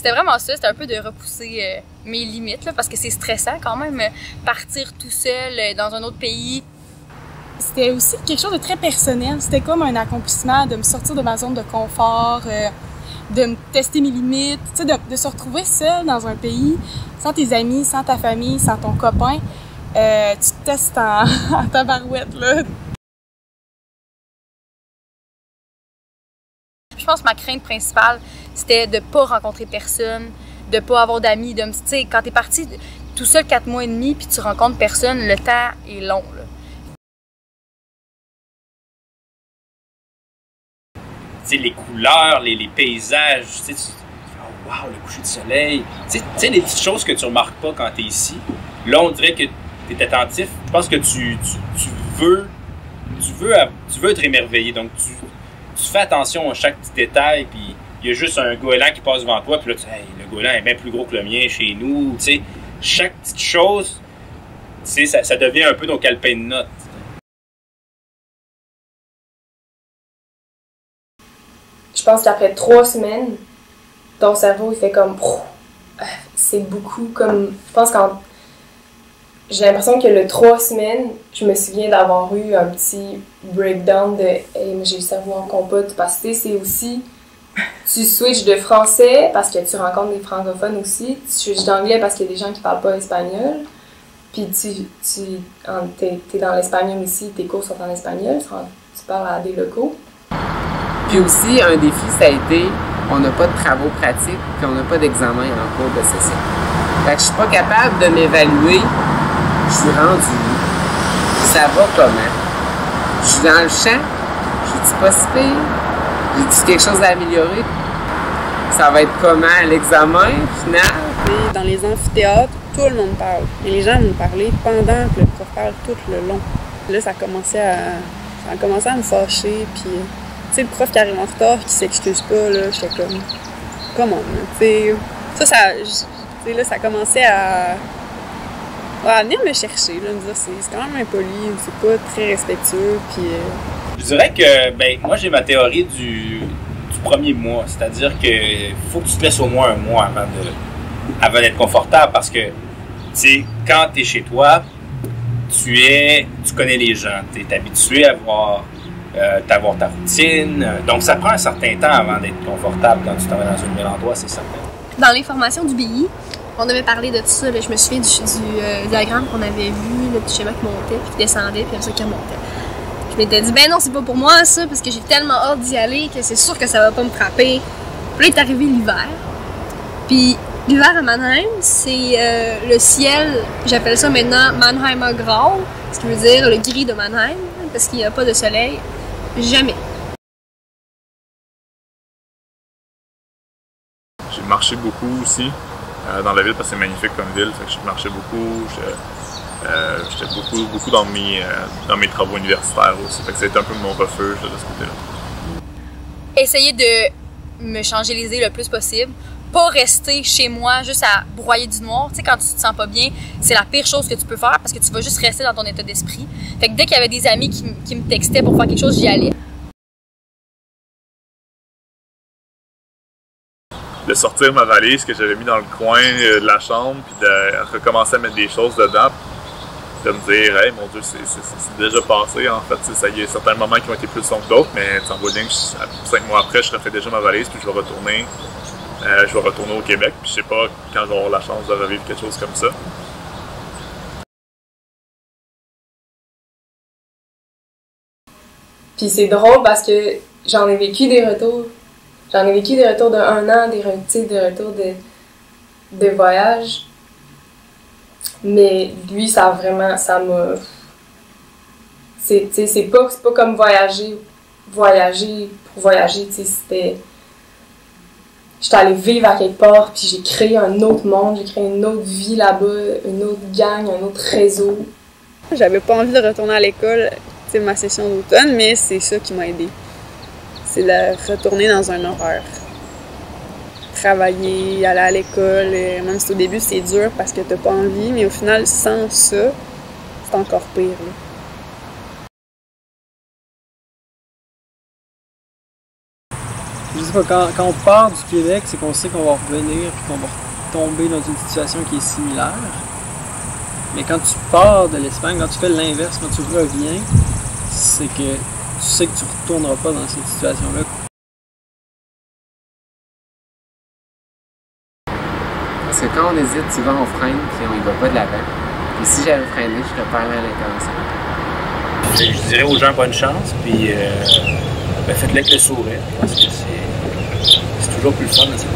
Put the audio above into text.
c'était vraiment ça, c'était un peu de repousser mes limites, là, parce que c'est stressant quand même, partir tout seul dans un autre pays. C'était aussi quelque chose de très personnel. C'était comme un accomplissement de me sortir de ma zone de confort, de me tester mes limites, tu sais, de se retrouver seule dans un pays, sans tes amis, sans ta famille, sans ton copain. Tu te testes en tabarouette, là. Je pense que ma crainte principale, c'était de pas rencontrer personne, de pas avoir d'amis, tu sais, quand t'es parti tout seul 4 mois et demi puis tu rencontres personne, le temps est long, là. Tu sais, les couleurs, les paysages, tu sais, oh, wow, le coucher de soleil. Tu sais, les petites choses que tu remarques pas quand t'es ici. Là, on dirait que t'es attentif. Je pense que tu veux être émerveillé, donc tu fais attention à chaque petit détail, puis il y a juste un goéland qui passe devant toi, puis là, tu dis, hey, le goéland est bien plus gros que le mien chez nous, tu sais. Chaque petite chose, tu sais, ça devient un peu nos calepins de notes. Je pense qu'après 3 semaines, ton cerveau, il fait comme... C'est beaucoup, comme... Je pense qu'en... J'ai l'impression que le 3 semaines, je me souviens d'avoir eu un petit breakdown de hey, j'ai le cerveau en compote parce que c'est aussi tu switches de français parce que tu rencontres des francophones aussi, tu switches d'anglais parce qu'il y a des gens qui parlent pas espagnol, puis t'es dans l'espagnol aussi, tes cours sont en espagnol, tu parles à des locaux. Puis aussi, un défi, ça a été, on n'a pas de travaux pratiques, puis on n'a pas d'examen en cours de session. Fait que je suis pas capable de m'évaluer. Je suis rendu où? Ça va comment? Je suis dans le champ? Je suis pas si pire? J'ai-tu quelque chose à améliorer? Ça va être comment l'examen final? Dans les amphithéâtres, tout le monde parle. Et les gens m'ont parlé pendant que le prof parle tout le long. Là, ça a commencé à me fâcher. Puis, tu sais, le prof qui arrive en retard, qui s'excuse pas, là, j'étais comme, comment, tu sais, ça commençait à venir me chercher, là, me dire c'est quand même impoli, c'est pas très respectueux, puis... Je dirais que, ben, moi j'ai ma théorie du premier mois, c'est-à-dire que faut que tu te laisses au moins un mois avant d'être confortable, parce que, tu sais, quand t'es chez toi, tu connais les gens, t'es habitué à avoir ta routine, donc ça prend un certain temps avant d'être confortable quand tu t'en vas dans un nouvel endroit, c'est certain. Dans l'information du BI, on avait parlé de tout ça, là, je me souviens du diagramme qu'on avait vu, le petit schéma qui montait, puis qui descendait, puis après ça qui remontait. Je m'étais dit, ben non, c'est pas pour moi ça, parce que j'ai tellement hâte d'y aller que c'est sûr que ça va pas me frapper. Puis là est arrivé l'hiver. Puis l'hiver à Mannheim, c'est le ciel, j'appelle ça maintenant Mannheimer Grau, ce qui veut dire le gris de Mannheim, parce qu'il n'y a pas de soleil, jamais. J'ai marché beaucoup aussi dans la ville parce que c'est magnifique comme ville, fait que je marchais beaucoup, j'étais beaucoup dans mes travaux universitaires aussi, fait que c'était un peu mon refuge de ce côté-là. Essayer de me changer les idées le plus possible, pas rester chez moi juste à broyer du noir. Tu sais, quand tu te sens pas bien, c'est la pire chose que tu peux faire parce que tu vas juste rester dans ton état d'esprit. Fait que dès qu'il y avait des amis qui me textaient pour faire quelque chose, j'y allais. De sortir ma valise que j'avais mis dans le coin de la chambre, puis de recommencer à mettre des choses dedans, de me dire, hey mon Dieu, c'est déjà passé en fait. Il y a certains moments qui ont été plus sombres que d'autres, mais en bout de ligne, 5 mois après, je refais déjà ma valise, puis je vais retourner au Québec, puis je sais pas quand je vais avoir la chance de revivre quelque chose comme ça. Puis c'est drôle parce que j'en ai vécu des retours. J'en ai vécu des retours de 1 an, des retours de voyage. Mais lui, ça m'a... C'est pas comme voyager pour voyager, tu sais, c'était... J'étais allée vivre à quelque part, puis j'ai créé un autre monde, j'ai créé une autre vie là-bas, une autre gang, un autre réseau. J'avais pas envie de retourner à l'école, tu sais, ma session d'automne, mais c'est ça qui m'a aidée. C'est de retourner dans un horaire. Travailler, aller à l'école, même si au début c'est dur parce que t'as pas envie, mais au final, sans ça, c'est encore pire, là. Je sais pas, quand on part du Québec, c'est qu'on sait qu'on va revenir et qu'on va tomber dans une situation qui est similaire. Mais quand tu pars de l'Espagne, quand tu fais l'inverse, quand tu reviens, c'est que tu sais que tu retourneras pas dans cette situation-là. Parce que quand on hésite, souvent on freine puis on y va pas de l'avant. Et si j'avais freiné, je serais pas allé à l'international. Je dirais aux gens bonne chance, puis faites-le avec le sourire. Je pense que c'est toujours plus le fun dans cette